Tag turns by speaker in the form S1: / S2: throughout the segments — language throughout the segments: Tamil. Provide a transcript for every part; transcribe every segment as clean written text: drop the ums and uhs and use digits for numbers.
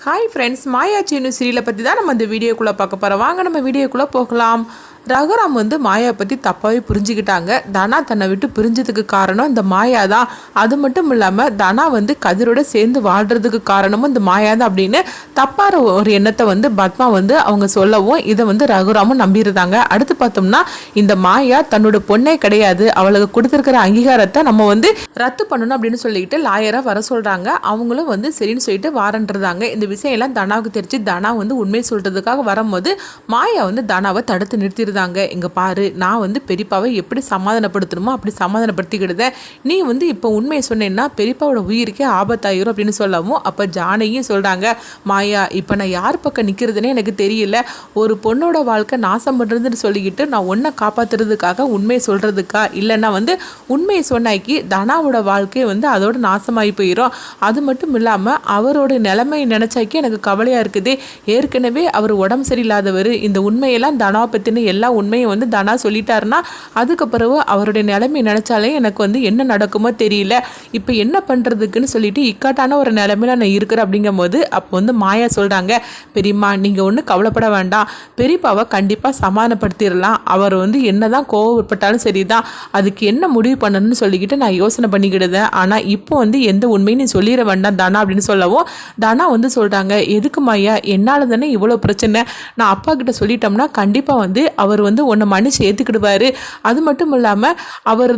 S1: ஹாய் ஃப்ரெண்ட்ஸ், மாயா சீனு சீரியலை பற்றி தான் நம்ம இந்த வீடியோக்குள்ளே பார்க்க போகிறோம். வாங்க நம்ம வீடியோக்குள்ளே போகலாம். ரகுராம் மாயா பற்றி தப்பாகவே புரிஞ்சுக்கிட்டாங்க. தனா தன்னை விட்டு பிரிஞ்சதுக்கு காரணம் இந்த மாயா தான். அது மட்டும் இல்லாமல் தனா கதிரோட சேர்ந்து வாழ்கிறதுக்கு காரணமும் இந்த மாயா தான் அப்படின்னு தப்பான ஒரு எண்ணத்தை பத்மா அவங்க சொல்லவும் இதை ரகுராமும் நம்பியிருந்தாங்க. அடுத்து பார்த்தோம்னா இந்த மாயா தன்னோட பொண்ணே கிடையாது, அவளுக்கு கொடுத்துருக்கிற அங்கீகாரத்தை நம்ம ரத்து பண்ணணும் அப்படின்னு சொல்லிட்டு லாயராக வர சொல்கிறாங்க. அவங்களும் சரின்னு சொல்லிட்டு வாரன்றதாங்க. இந்த விஷயம் எல்லாம் தனாவுக்கு தெரிஞ்சு தனா உண்மையை சொல்கிறதுக்காக வரும்போது மாயா தனாவை தடுத்து நிறுத்தி இங்க பாரு, நான் பெரியப்பாவை எப்படி சமாதானப்படுத்தணுமோ அப்படி சமாதானப்படுத்திக்கிடுதேன். நீ இப்போ உண்மையை சொன்னேன்னா பெரியப்பாவோட உயிருக்கே ஆபத்தாயிரும் அப்படின்னு சொல்லவும் அப்போ ஜானையும் சொல்கிறாங்க, மாயா இப்போ நான் யார் பக்கம் நிற்கிறதுனே எனக்கு தெரியல. ஒரு பொண்ணோட வாழ்க்கை நாசம் பண்ணுறதுன்னு சொல்லிக்கிட்டு நான் ஒன்றை காப்பாற்றுறதுக்காக உண்மையை சொல்கிறதுக்கா, இல்லைன்னா உண்மையை சொன்னாக்கி தனாவோட வாழ்க்கையை அதோட நாசமாகி போயிடும். அது மட்டும் இல்லாமல் அவரோட நிலைமையை நினச்சாக்கி எனக்கு கவலையாக இருக்குது. ஏற்கனவே அவர் உடம்பு சரியில்லாதவர். இந்த உண்மையெல்லாம் தனாவை பற்றின எல்லா உண்மையை தனா சொல்லிட்டாருன்னா அதுக்கப்புறம் அவருடைய நிலைமை நினைச்சாலே எனக்கு என்ன நடக்குமோ தெரியல. இப்போ என்ன பண்ணுறதுக்குன்னு சொல்லிட்டு இக்கட்டான ஒரு நிலைமையில நான் இருக்கிறேன். அப்படிங்கும் போது அப்போ மாயா சொல்கிறாங்க, பெரியம்மா நீங்கள் ஒன்றும் கவலைப்பட வேண்டாம், பெரியப்பாவை கண்டிப்பாக சமாதானப்படுத்திடலாம். அவர் என்னதான் கோவப்பட்டாலும் சரிதான், அதுக்கு என்ன முடிவு பண்ணணும்னு சொல்லிக்கிட்டு நான் யோசனை பண்ணிக்கிடுதேன். ஆனால் இப்போ எந்த உண்மையும் நீ சொல்லிட வேண்டாம் தானா அப்படின்னு சொல்லவும் தானா சொல்கிறாங்க, எதுக்கு மாயா, என்னால் தானே இவ்வளோ பிரச்சனை, நான் அப்பா கிட்ட சொல்லிட்டோம்னா கண்டிப்பாக அவர் உன்னை மன்னிச்சு ஏற்றுக்கிடுவார். அது மட்டும் இல்லாமல் அவர்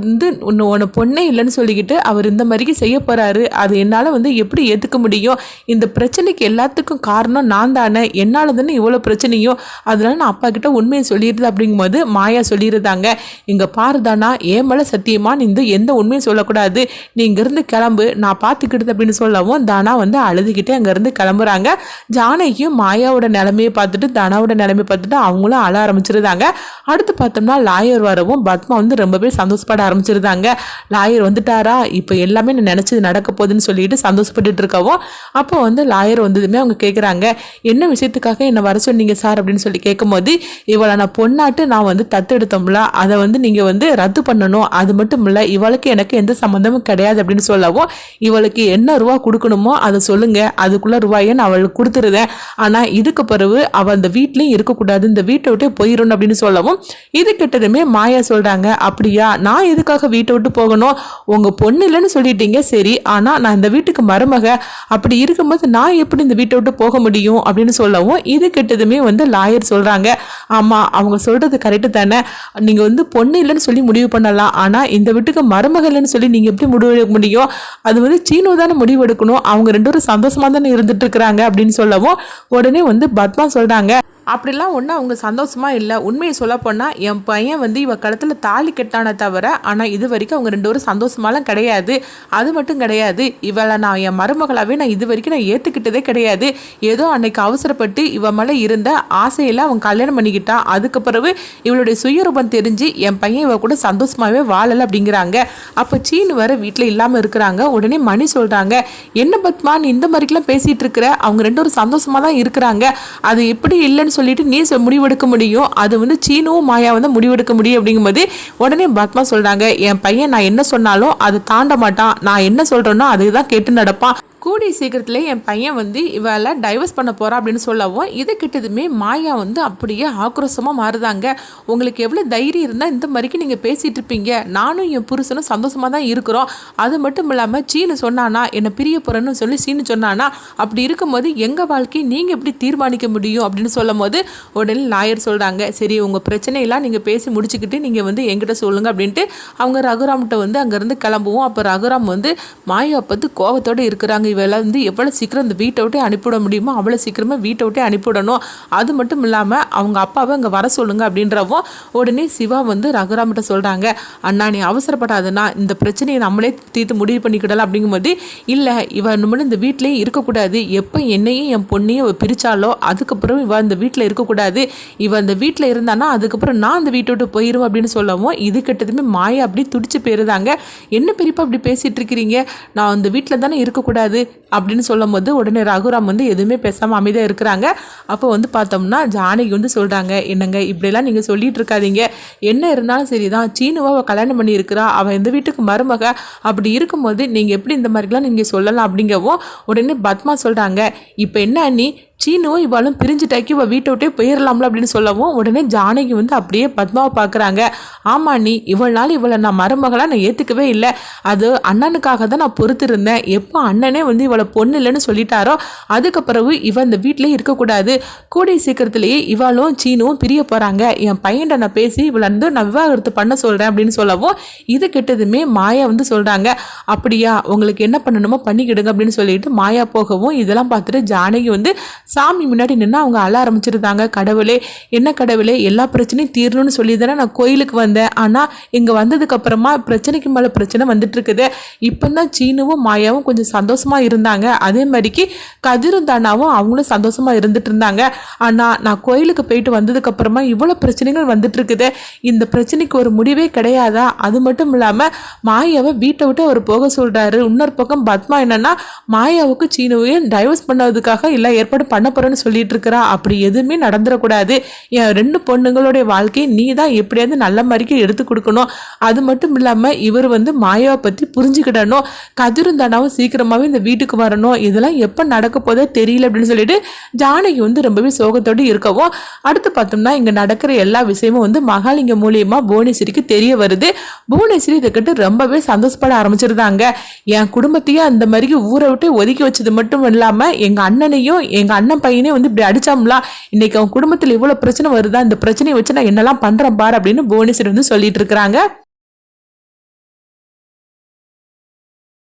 S1: உன்னை பொண்ணே இல்லைன்னு சொல்லிக்கிட்டு அவர் இந்த மாதிரிக்கு செய்ய போகிறாரு. அது என்னால் எப்படி ஏற்றுக்க முடியும்? இந்த பிரச்சனைக்கு எல்லாத்துக்கும் காரணம் நான் தானே, என்னால் தானே இவ்வளோ பிரச்சனையும், அதனால நான் அப்பா கிட்ட உண்மையை சொல்லிடுது அப்படிங்கும்போது மாயா சொல்லிடுதாங்க, இங்கே பாருதானா ஏன் மேலே சத்தியமா நீ எந்த உண்மையும் சொல்லக்கூடாது, நீ இங்கேருந்து கிளம்பு, நான் பார்த்துக்கிடுது அப்படின்னு சொல்லவும் தானா அழுதுகிட்டே அங்கேருந்து கிளம்புறாங்க. ஜானகியும் மாயாவோட நிலைமையை பார்த்துட்டு தானாவோட நிலைமையை பார்த்துட்டு அவங்களும் அழ ஆரம்பிச்சிருந்தாங்க. அடுத்து பார்த்தோம்னா லாயர் வரவும் பத்மா ரொம்பவே சந்தோஷப்பட ஆரம்பிச்சிருந்தாங்க. லாயர் வந்துட்டாரா, இப்போ எல்லாமே நான் நினச்சது நடக்க போகுதுன்னு சொல்லிட்டு சந்தோஷப்பட்டுட்டு இருக்கவும் அப்போ லாயர் வந்ததுமே அவங்க கேட்குறாங்க, என்ன விஷயத்துக்காக என்னை வர சொன்னீங்க சார் அப்படின்னு சொல்லி கேட்கும்போது, இவளை நான் பொண்ணாட்டு நான் தத்தெடுத்தோம்ல, அதை நீங்கள் ரத்து பண்ணணும், அது மட்டும் இல்லை இவளுக்கு எனக்கு எந்த சம்மந்தமும் கிடையாது அப்படின்னு சொல்லவும், இவளுக்கு என்ன ரூபா கொடுக்கணுமோ அதை சொல்லுங்க, அதுக்குள்ள ரூபாயை நான் அவளுக்கு கொடுத்துருதேன், ஆனால் இதுக்கு பிறகு அவள் அந்த வீட்லேயும் இருக்கக்கூடாது, இந்த வீட்டை விட்டு போயிடணும் அப்படின்னு சொல்லவும் இது கிட்டதுமே மாயா சொல்றாங்க, அப்படியா, நான் எதுக்காக வீட்டை விட்டு போகணும், உங்க பொண்ணு இல்லைன்னு சொல்லிட்டீங்க சரி, ஆனா நான் இந்த வீட்டுக்கு மருமக, அப்படி இருக்கும்போது நான் எப்படி இந்த வீட்டை விட்டு போக முடியும் அப்படின்னு சொல்லவும் இது கிட்டதுமே லாயர் சொல்றாங்க, ஆமா அவங்க சொல்றது கரெக்டு தானே, நீங்க பொண்ணு இல்லைன்னு சொல்லி முடிவு பண்ணலாம், ஆனா இந்த வீட்டுக்கு மருமக இல்லைன்னு சொல்லி நீங்க எப்படி முடிவு எடுக்க முடியும், அது சீனு தானே முடிவு எடுக்கணும், அவங்க ரெண்டு பேரும் சந்தோஷமா தானே இருந்துட்டு இருக்கிறாங்க அப்படின்னு சொல்லவும் உடனே பத்மா சொல்றாங்க, அப்படிலாம் ஒன்றும் அவங்க சந்தோஷமாக இல்லை, உண்மையை சொல்ல போனால் என் பையன் இவ கழுத்தில் தாலி கட்டானே தவிர, ஆனால் இது வரைக்கும் அவங்க ரெண்டு பேரும் சந்தோஷமாலாம் கிடையாது. அது மட்டும் கிடையாது, இவளை நான் என் மருமகளாகவே நான் இது வரைக்கும் நான் ஏற்றுக்கிட்டதே கிடையாது. ஏதோ அன்னைக்கு அவசரப்பட்டு இவ மேலே இருந்த ஆசையில் அவன் கல்யாணம் பண்ணிக்கிட்டான். அதுக்கு பிறகு இவளுடைய சுயரூபம் தெரிஞ்சு என் பையன் இவ கூட சந்தோஷமாகவே வாழலை அப்படிங்கிறாங்க. அப்போ சீனு வர வீட்டில் இல்லாமல் இருக்கிறாங்க. உடனே மணி சொல்கிறாங்க, என்ன பத்மா நீ இந்த மாதிரிக்கெல்லாம் பேசிகிட்டு இருக்கிற, அவங்க ரெண்டு பேரும் சந்தோஷமாக தான் இருக்கிறாங்க, அது எப்படி இல்லைன்னு சொல்லிட்டு நீ முடிவெடுக்க முடியும், அது சீனுவும் மாயா முடிவெடுக்க முடியும் அப்படிங்கும்போது உடனே பத்மா சொல்றாங்க, என் பையன் நான் என்ன சொன்னாலும் அதை தாண்ட மாட்டான், நான் என்ன சொல்றேனோ அதுதான் கேட்டு நடப்பான், கூடிய சீக்கிரத்துல என் பையன் இவளை டைவர்ஸ் பண்ண போறா அப்படின்னு சொல்லவும் இது கிட்டதுமே மாயா அப்படியே ஆக்ரோஷமாக மாறுதாங்க. உங்களுக்கு எவ்வளோ தைரியம் இருந்தால் இந்த மாதிரிக்கு நீங்கள் பேசிகிட்டு இருப்பீங்க, நானும் என் புருஷனும் சந்தோஷமாக தான் இருக்கிறோம், அது மட்டும் இல்லாமல் சீனு சொன்னானா என்னை பிரிய போகிறேன்னு சொல்லி சீனு சொன்னானா, அப்படி இருக்கும்போது எங்கள் வாழ்க்கையை நீங்கள் எப்படி தீர்மானிக்க முடியும் அப்படின்னு சொல்லும் போது உடனே லாயர் சொல்கிறாங்க, சரி உங்கள் பிரச்சனையெல்லாம் நீங்கள் பேசி முடிச்சுக்கிட்டு நீங்கள் என்கிட்ட சொல்லுங்கள் அப்படின்ட்டு அவங்க ரகுராம்கிட்ட அங்கேருந்து கிளம்புவோம். அப்போ ரகுராம் மாயா பார்த்து கோவத்தோடு இருக்கிறாங்க, இவளை எவ்வளோ சீக்கிரம் இந்த வீட்டை விட்டே அனுப்பிவிட முடியுமோ அவ்வளோ சீக்கிரமாக வீட்டை விட்டே அனுப்பிவிடணும், அது மட்டும் இல்லாமல் அவங்க அப்பாவை அங்கே வர சொல்லுங்க அப்படின்றவும் உடனே சிவா ரகுராம்கிட்ட சொல்கிறாங்க, அண்ணா நீ அவசரப்படாதுன்னா இந்த பிரச்சனையை நம்மளே தீர்த்து முடிவு பண்ணிக்கிடலாம் அப்படிங்கும்போது, இல்லை இவ நம்மளும் இந்த வீட்டிலேயே இருக்கக்கூடாது, எப்போ என்னையும் என் பொண்ணையும் பிரித்தாலோ அதுக்கப்புறம் இவ இந்த வீட்டில் இருக்கக்கூடாது, இவ அந்த வீட்டில் இருந்தானா அதுக்கப்புறம் நான் அந்த வீட்டை விட்டு போயிடுவேன் அப்படின்னு சொல்லவும் இது கிட்டதுமே மாயா அப்படி துடிச்சு போயிருந்தாங்க, என்ன பெரியப்பா அப்படி பேசிகிட்டு இருக்கிறீங்க, நான் அந்த வீட்டில் தானே இருக்கக்கூடாது, அப்படின்னு சொல்லும் போது உடனே ரகுராம் வந்து எதுவுமே பேசாமல் அமைதியாக இருக்கிறாங்க. அப்போ வந்து பார்த்தோம்னா ஜானகி வந்து சொல்கிறாங்க, என்னங்க இப்படிலாம் நீங்கள் சொல்லிட்டு இருக்காதீங்க, என்ன இருந்தாலும் சரி தான், சீனுவை அவள் கல்யாணம் பண்ணி இருக்கிறா, அவள் இந்த வீட்டுக்கு மருமக, அப்படி இருக்கும்போது நீங்கள் எப்படி இந்த மாதிரிலாம் நீங்கள் சொல்லலாம் அப்படிங்கவும் உடனே பத்மா சொல்கிறாங்க, இப்போ என்ன நீ சீனுவும் இவளும் பிரிஞ்சுட்டாக்கி இவள் வீட்டை விட்டே போயிடலாம்ல அப்படின்னு சொல்லவும் உடனே ஜானகி வந்து அப்படியே பத்மாவை பார்க்குறாங்க. ஆமாம் நீ இவ்வளோ நாள் இவளை நான் மருமகளாக நான் ஏற்றுக்கவே இல்லை, அது அண்ணனுக்காக தான் நான் பொறுத்திருந்தேன், எப்போ அண்ணனே வந்து இவளை பொண்ணு இல்லைன்னு சொல்லிட்டாரோ அதுக்கு பிறகு இவன் இந்த வீட்டிலே இருக்கக்கூடாது, கூடிய சீக்கிரத்திலேயே இவளும் சீனுவும் பிரிய போகிறாங்க, என் பையன்ட நான் பேசி இவளை வந்து நான் விவாகரத்து பண்ண சொல்கிறேன் அப்படின்னு சொல்லவும் இது கெட்டதுமே மாயா வந்து சொல்கிறாங்க, அப்படியா உங்களுக்கு என்ன பண்ணணுமோ பண்ணிக்கிடுங்க அப்படின்னு சொல்லிட்டு மாயா போகவும் இதெல்லாம் பார்த்துட்டு ஜானகி வந்து சாமி முன்னாடி நின்று அவங்க அழ ஆரம்பிச்சிருந்தாங்க. கடவுளே என்ன கடவுளே, எல்லா பிரச்சனையும் தீரணும்னு சொல்லி தானே நான் கோயிலுக்கு வந்தேன், ஆனால் இங்கே வந்ததுக்கு அப்புறமா பிரச்சனைக்கு மேலே பிரச்சனை வந்துட்டு இருக்குது. இப்போ தான் சீனுவும் மாயாவும் கொஞ்சம் சந்தோஷமா இருந்தாங்க, அதே மாதிரிக்கு கதிரும் தானாவும் அவங்களும் சந்தோஷமா இருந்துட்டு இருந்தாங்க. ஆனால் நான் கோயிலுக்கு போயிட்டு வந்ததுக்கு அப்புறமா இவ்வளோ பிரச்சனைகள் வந்துட்டு இருக்குது, இந்த பிரச்சனைக்கு ஒரு முடிவே கிடையாதா? அது மட்டும் இல்லாமல் மாயாவை வீட்டை விட்டு அவர் போக சொல்றாரு. இன்னொரு பக்கம் பத்மா என்னன்னா மாயாவுக்கு சீனுவையும் டைவர்ஸ் பண்ணதுக்காக எல்லாம் ஏற்பாடு பண்ண போறேன்னு சொல்லிட்டு இருக்கிறா. அப்படி எதுவுமே நடந்துடக்கூடாது, என் 2 பொண்ணுங்களுடைய வாழ்க்கையை நீ தான் எப்படியாவது நல்ல மாதிரிக்கு எடுத்து கொடுக்கணும். அது மட்டும் இல்லாமல் இவர் வந்து மாயாவை பற்றி புரிஞ்சுக்கிடணும், கதிரும் தானாவும் சீக்கிரமாகவே இந்த வீட்டுக்கு வரணும், இதெல்லாம் எப்போ நடக்க போதோ தெரியல அப்படின்னு சொல்லிட்டு ஜானகி வந்து ரொம்பவே சோகத்தோடு இருக்கவும் அடுத்து பார்த்தோம்னா இங்கே நடக்கிற எல்லா விஷயமும் வந்து மகாலிங்க மூலியமா புவனேஸ்வரிக்கு தெரிய வருது. புவனேஸ்வரி இதை கிட்ட ரொம்பவே சந்தோஷப்பட ஆரம்பிச்சிருந்தாங்க. என் குடும்பத்தையே அந்த மாதிரி ஊரை விட்டு ஒதுக்கி வச்சது மட்டும் இல்லாமல் எங்கள் அண்ணனையும் எங்கள் அண்ணன் பையனே வந்து இப்படி அடிச்சாம்லா, இன்னைக்கு அவன் குடும்பத்தில் இவ்வளோ பிரச்சனை வருதா, இந்த பிரச்சனையை வச்சு நான் என்னெல்லாம் பண்ணுறேன் பார் அப்படின்னு புவனேஸ்வரி வந்து சொல்லிட்டு இருக்கிறாங்க.